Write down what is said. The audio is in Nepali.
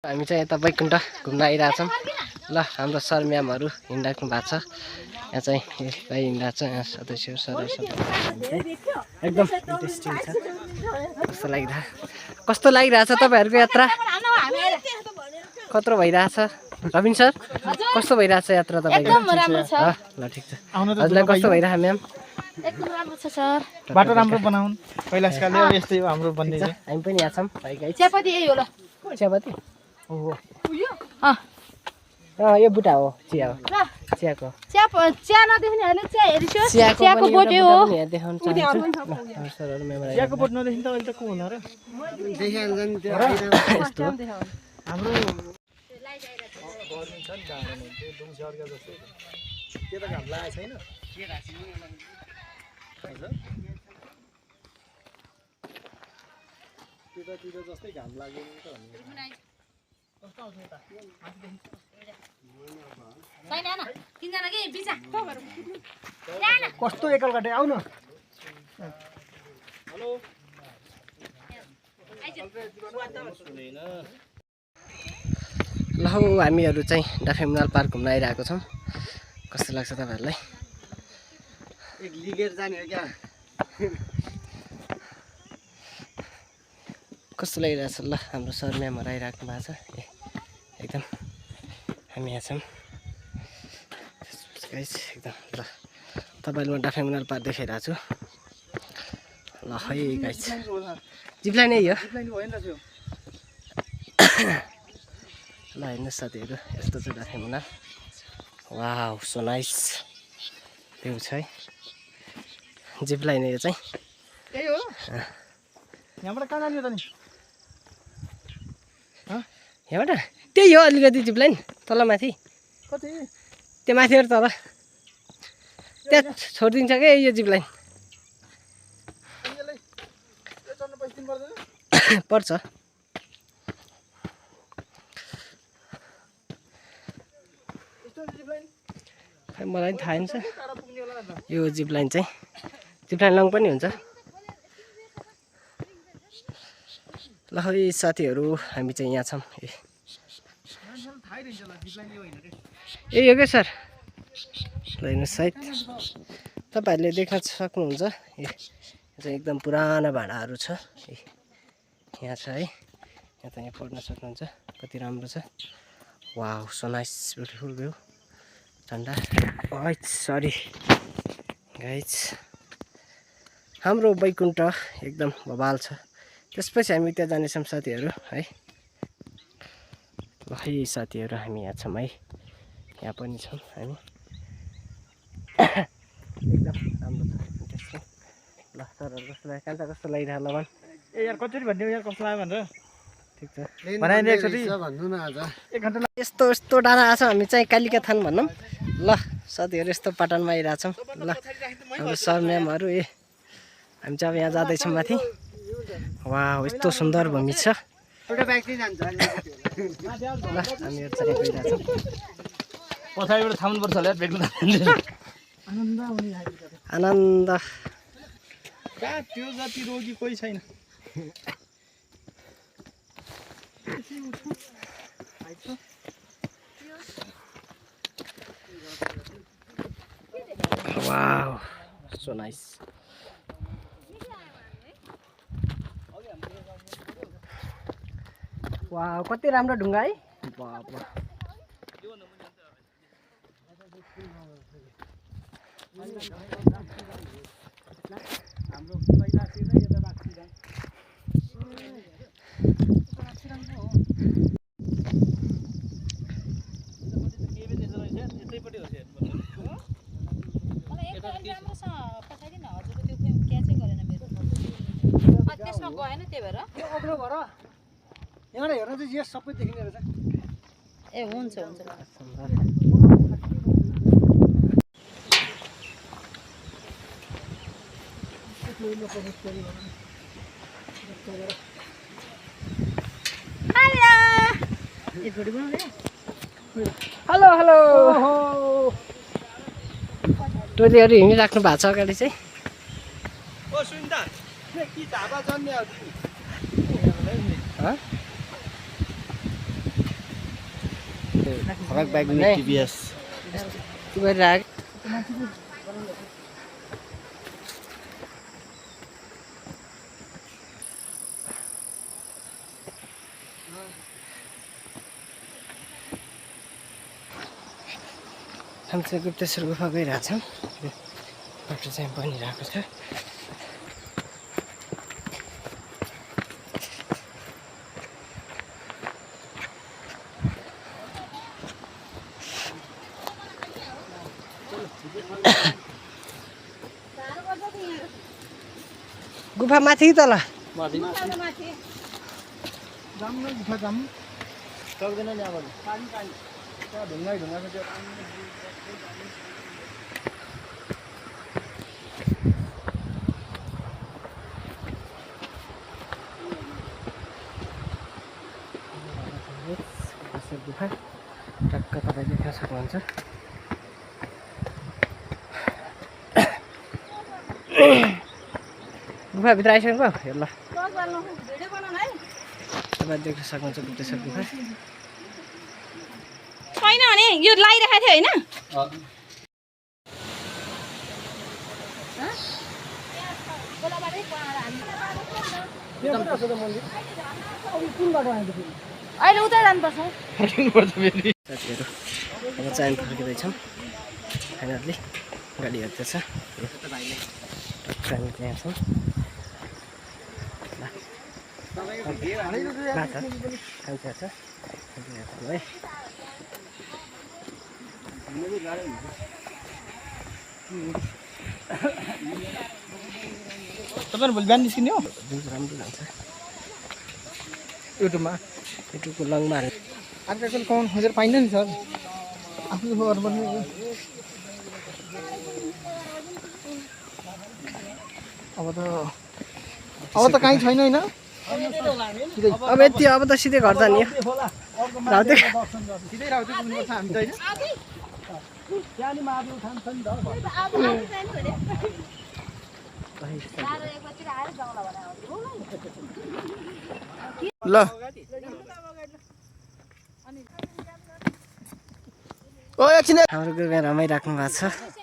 हामी चाहिँ यता बैकुण्ठ घुम्न आइरहेछौँ ल हाम्रो सर म्यामहरू हिँडिराख्नु भएको छ यहाँ चाहिँ भाइ हिँडिरहेको छ यहाँ सदस्य सर एकदम इन्ट्रेस्टिङ छ कस्तो लागिरहेछ तपाईँहरूको यात्रा कत्रो भइरहेछ रबिन सर कस्तो भइरहेछ यात्रा तपाईँको ल ठिक छ हजुरलाई कस्तो भइरहेछ म्याम एकदम राम्रो छ सर बाटो राम्रो बनाउन कैलाशकाले यस्तै हो हाम्रो भन्ने हामी पनि यहाँ छौँ भाइ गाई चियापत्ती यही हो ल चियापत्ती अँ यो बुटा हो चिया हो चियाको चिया नदेख्नेहरूले चिया हेरिसो चियाको बोटै हो देखाउन चाहन्छु सरहरू मेमोरी चियाको बोट नदेखि त अहिले त को होला र यस्तो हाम्रो के त घाम लागेको छैन त्यतातिर जस्तै घाम लाग्यो नि त कस्तो एकलकाटे आउन हेलो ल हौ हामीहरू चाहिँ डाफेमुनाल पार्क घुम्न आइरहेको छौँ कस्तो लाग्छ तपाईँहरूलाई एक लिगेर जाने हो क्या कस्तो लागिरहेछ ल हाम्रो सर म्यामहरू आइराख्नु भएको छ एकदम हामी यहाँ छौँ गाइस एकदम ल तपाईँले म डाफेमुनाल पार्क देखाइरहेको छु ल है गाइस जिपलाइन यही हो ल हेर्नुहोस् साथीहरू यस्तो छ डाफेमुनाल वाउ सो नाइस भ्यू छ है जिपलाइन यो चाहिँ यही हो यहाँबाट कहाँ जाने त नि यहाँबाट त्यही हो अलिकति जिपलाइन तल माथि कति त्यो माथिबाट तल त्यहाँ छोडिदिन्छ क्या यो जिपलाइन पर्छ मलाई थाहा छैन यो जिपलाइन चाहिँ जिपलाइन लङ पनि हुन्छ ल है साथीहरू हामी चाहिँ यहाँ छौँ ए यो क्या सर ल हेर्नुहोस् सायद तपाईँहरूले देख्न सक्नुहुन्छ यो चाहिँ एकदम पुरानो भाँडाहरू छ यहाँ छ है यहाँ त यहाँ पढ्न सक्नुहुन्छ कति राम्रो छ wow so nice beautiful view झन्डा सरी गाइज हाम्रो बैकुण्ठ एकदम बवाल छ त्यसपछि हामी त्यहाँ जानेछौँ साथीहरू है ल है साथीहरू हामी यहाँ छौँ है यहाँ पनि छौँ हामी एकदम राम्रो छ इन्ट्रेस्टिङ ल सरहरू कस्तो लाग्यो कान्छा कस्तो लागिरहेको ल भन् ए यार कचोरी भन्ने यार कस्तो लाग्यो भनेर ठिक छ बनाइदिएको छ भन्नु न आज एक घन्टा यस्तो यस्तो डाँडा आएको छ हामी चाहिँ कालिका थान भनौँ ल साथीहरू यस्तो पाटनमा आइरहेछौँ ल हाम्रो सर म्यामहरू हामी चाहिँ अब यहाँ जाँदैछौँ माथि वाह यस्तो सुन्दर भूमि छ ल हामीहरू चाहिँ गइरहेछौँ पछाडिबाट थाम्नुपर्छ होला भेट्नु आनन्द कहाँ त्यो जति रोगी कोही छैन वाउ सो नाइस वाउ कति राम्रो ढुङ्गा है बाबा हाम्रो यहाँ हेर्नु चाहिँ यस सबै देखिने रहेछ ए हुन्छ हुन्छ हेलो हेलो टोलीहरू हिँडिराख्नु भएको छ अगाडि चाहिँ ओ सुन त के झापा जन्ने हो फरक बाइक नि टिभीएस के गरिरहेको हामी चाहिँ गुप्तेश्वर गुफा गइरहेछौँ बाटो चाहिँ बनिरहेको छ गुफा माथि कि तल जाम न गुफा जाम सक्दैन नि अब पानी पानी त्यहाँ ढुङ्गा ढुङ्गा छ त्यो गुफा टक्क तपाईँ देख्न सक्नुहुन्छ गुफाभित्र आइसक्नु भयो ल तपाईँ देख्न सक्नुहुन्छ गुप्तेश्वर गुफा छैन भने यो लाइरहेको थियो होइन अहिले उता जानुपर्छ साथीहरू अब चाहिँ हामी फर्किँदैछौँ फाइनल्ली गाडी हेर्दैछ टक्क हामी त्यहाँ छौँ है तपाईहरु भोलि बिहान निस्किने हो राम्रो हुन्छ युट्युबमा युट्युबको लङमा आजकल कौन खोजेर पाइन्छ नि सर आफ्नो खबर पनि अब त कहीँ छैन हैन अब यति अब त सिधै घर जाने राउते सिधै राउते पुग्नुपर्छ हामी त हैन त्यहाँनि महादेव थान छ नि त ल ओ एकछिन हाम्रो गुरुमा रमाइराख्नु भएको छ